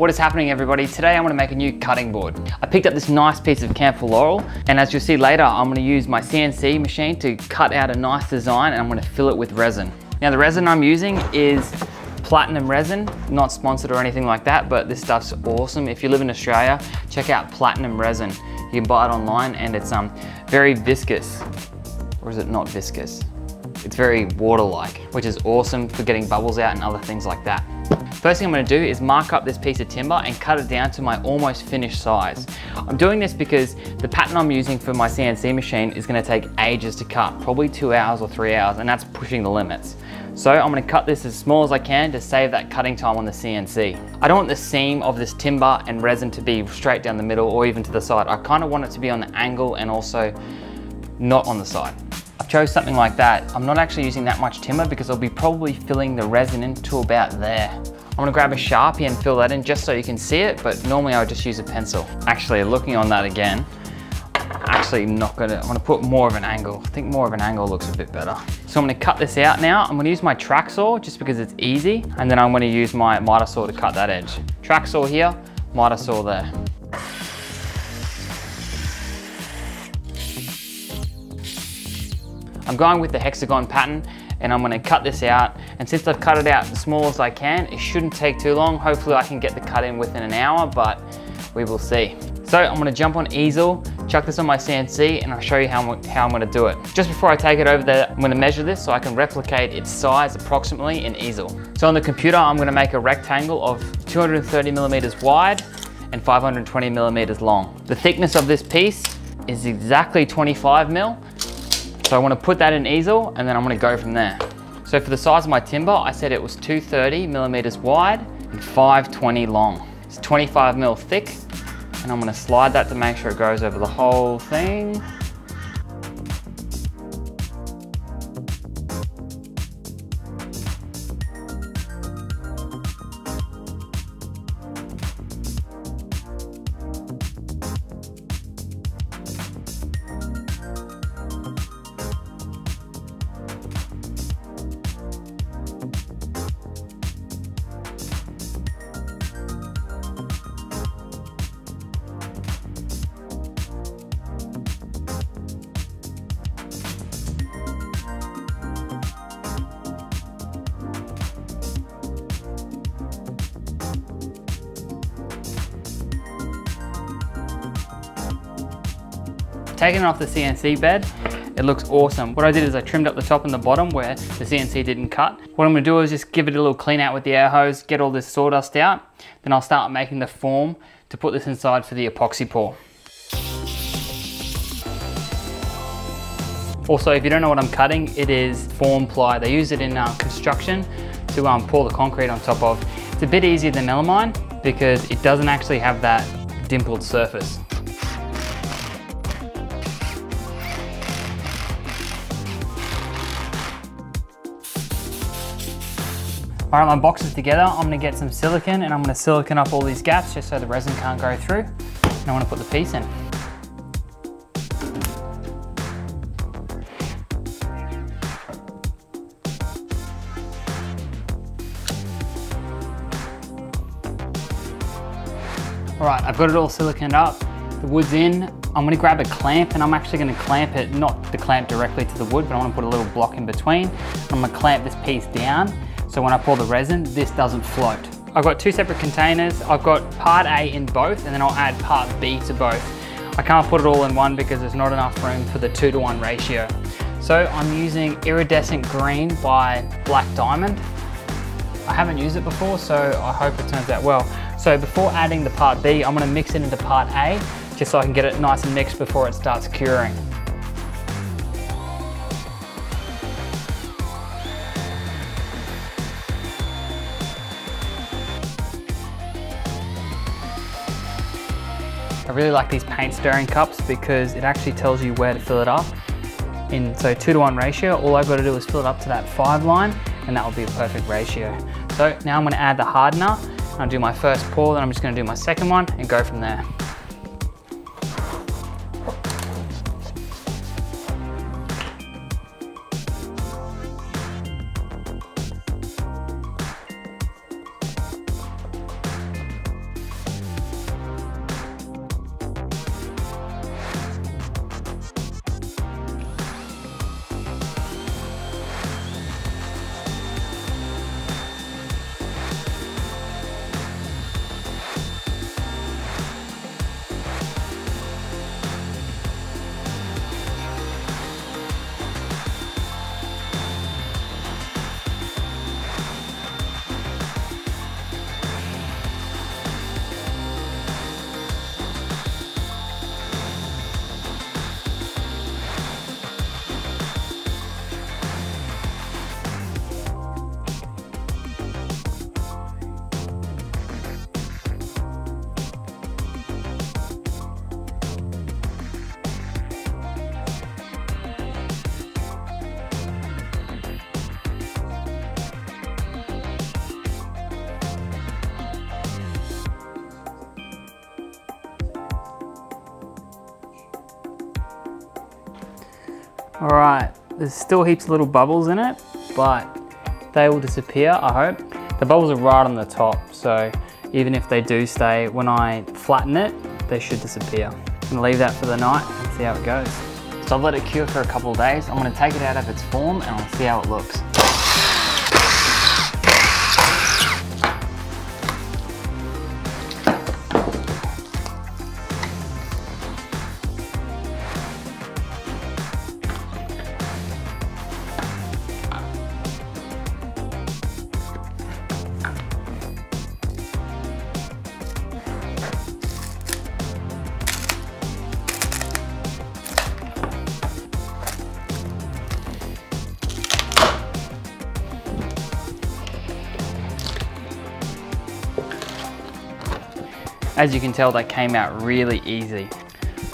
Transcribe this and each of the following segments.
What is happening, everybody? Today I'm going to make a new cutting board. I picked up this nice piece of camphor laurel, and as you'll see later, I'm going to use my CNC machine to cut out a nice design, and I'm going to fill it with resin. Now the resin I'm using is platinum resin, not sponsored or anything like that, but this stuff's awesome. If you live in Australia, check out platinum resin. You can buy it online, and it's very viscous. Or is it not viscous? It's very water-like, which is awesome for getting bubbles out and other things like that. First thing I'm going to do is mark up this piece of timber and cut it down to my almost finished size. I'm doing this because the pattern I'm using for my CNC machine is going to take ages to cut, probably 2 hours or 3 hours, and that's pushing the limits. So I'm going to cut this as small as I can to save that cutting time on the CNC. I don't want the seam of this timber and resin to be straight down the middle or even to the side. I kind of want it to be on the angle and also not on the side. I chose something like that. I'm not actually using that much timber because I'll be probably filling the resin into about there. I'm gonna grab a Sharpie and fill that in just so you can see it, but normally I would just use a pencil. Actually, looking on that again, I'm gonna put more of an angle. I think more of an angle looks a bit better. So I'm gonna cut this out now. I'm gonna use my track saw just because it's easy, and then I'm gonna use my miter saw to cut that edge. Track saw here, miter saw there. I'm going with the hexagon pattern, and I'm going to cut this out, and since I've cut it out as small as I can, it shouldn't take too long. Hopefully I can get the cut in within an hour, but we will see. So I'm going to jump on easel, chuck this on my CNC, and I'll show you how I'm going to do it. Just before I take it over there, I'm going to measure this so I can replicate its size approximately in easel. So on the computer, I'm going to make a rectangle of 230 millimeters wide and 520 millimeters long. The thickness of this piece is exactly 25 mil. So I want to put that in easel, and then I'm going to go from there. So for the size of my timber, I said it was 230 millimeters wide and 520 long. It's 25 mil thick, and I'm going to slide that to make sure it goes over the whole thing. Taking it off the CNC bed, it looks awesome. What I did is I trimmed up the top and the bottom where the CNC didn't cut. What I'm gonna do is just give it a little clean out with the air hose, get all this sawdust out, then I'll start making the form to put this inside for the epoxy pour. Also, if you don't know what I'm cutting, it is form ply. They use it in construction to pour the concrete on top of. It's a bit easier than melamine because it doesn't actually have that dimpled surface. All right, my box is together. I'm gonna get some silicone, and I'm gonna silicone up all these gaps just so the resin can't go through. And I wanna put the piece in. All right, I've got it all siliconed up. The wood's in. I'm gonna grab a clamp, and I'm actually gonna clamp it, not the clamp directly to the wood, but I wanna put a little block in between. I'm gonna clamp this piece down, so when I pour the resin, this doesn't float. I've got two separate containers. I've got part A in both, and then I'll add part B to both. I can't put it all in one because there's not enough room for the 2:1 ratio. So I'm using iridescent green by Black Diamond. I haven't used it before, so I hope it turns out well. So before adding the part B, I'm gonna mix it into part A, just so I can get it nice and mixed before it starts curing. I really like these paint stirring cups because it actually tells you where to fill it up. In 2:1 ratio, all I've got to do is fill it up to that 5 line, and that will be a perfect ratio. So now I'm going to add the hardener. I'll do my first pour, then I'm just going to do my second one and go from there. All right, there's still heaps of little bubbles in it, but they will disappear, I hope. The bubbles are right on the top, so even if they do stay, when I flatten it, they should disappear. I'm gonna leave that for the night and see how it goes. So I've let it cure for a couple of days. I'm gonna take it out of its form and I'll see how it looks. As you can tell, they came out really easy.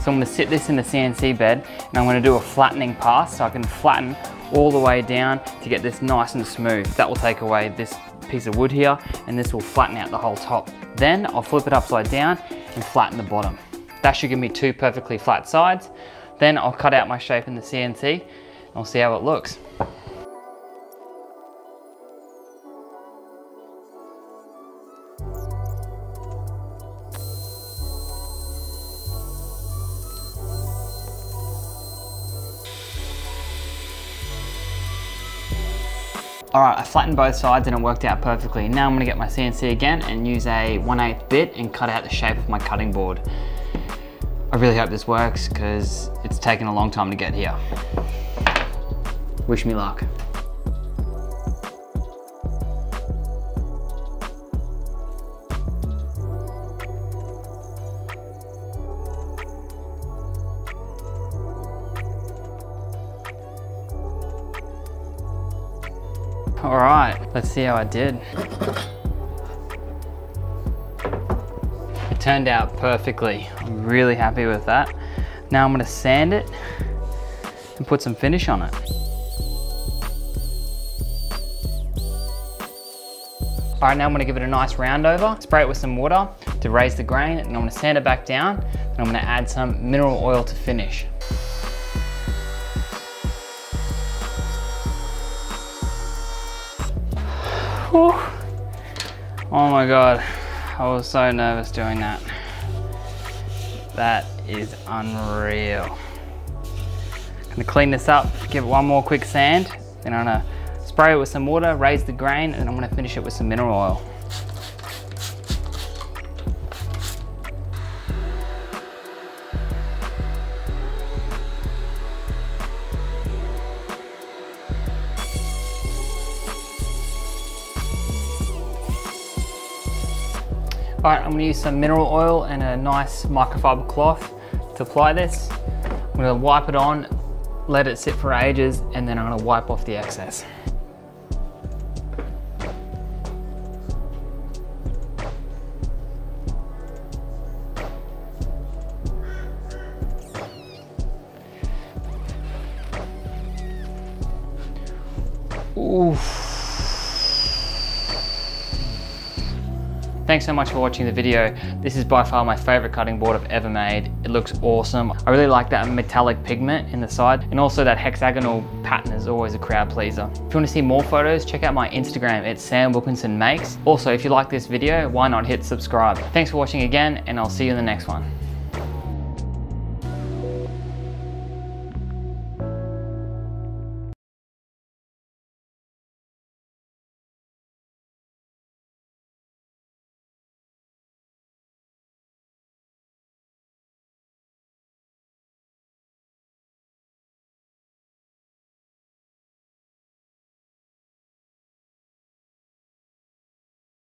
So I'm gonna sit this in the CNC bed and I'm gonna do a flattening pass so I can flatten all the way down to get this nice and smooth. That will take away this piece of wood here and this will flatten out the whole top. Then I'll flip it upside down and flatten the bottom. That should give me 2 perfectly flat sides. Then I'll cut out my shape in the CNC and I'll see how it looks. All right, I flattened both sides and it worked out perfectly. Now I'm gonna get my CNC again and use a 1/8 bit and cut out the shape of my cutting board. I really hope this works because it's taken a long time to get here. Wish me luck. All right, let's see how I did. It turned out perfectly. I'm really happy with that. Now I'm gonna sand it and put some finish on it. All right, now I'm gonna give it a nice round over, spray it with some water to raise the grain, and I'm gonna sand it back down, and I'm gonna add some mineral oil to finish. Oh my God, I was so nervous doing that. That is unreal. I'm gonna clean this up, give it one more quick sand, then I'm gonna spray it with some water, raise the grain, and I'm gonna finish it with some mineral oil. All right, I'm gonna use some mineral oil and a nice microfiber cloth to apply this. I'm gonna wipe it on, let it sit for ages, and then I'm gonna wipe off the excess. Oof. Thanks so much for watching the video. This is by far my favorite cutting board I've ever made. It looks awesome. I really like that metallic pigment in the side, and also that hexagonal pattern is always a crowd pleaser. If you want to see more photos, check out my Instagram. It's Sam Wilkinson Makes. Also, if you like this video, why not hit subscribe? Thanks for watching again, and I'll see you in the next one.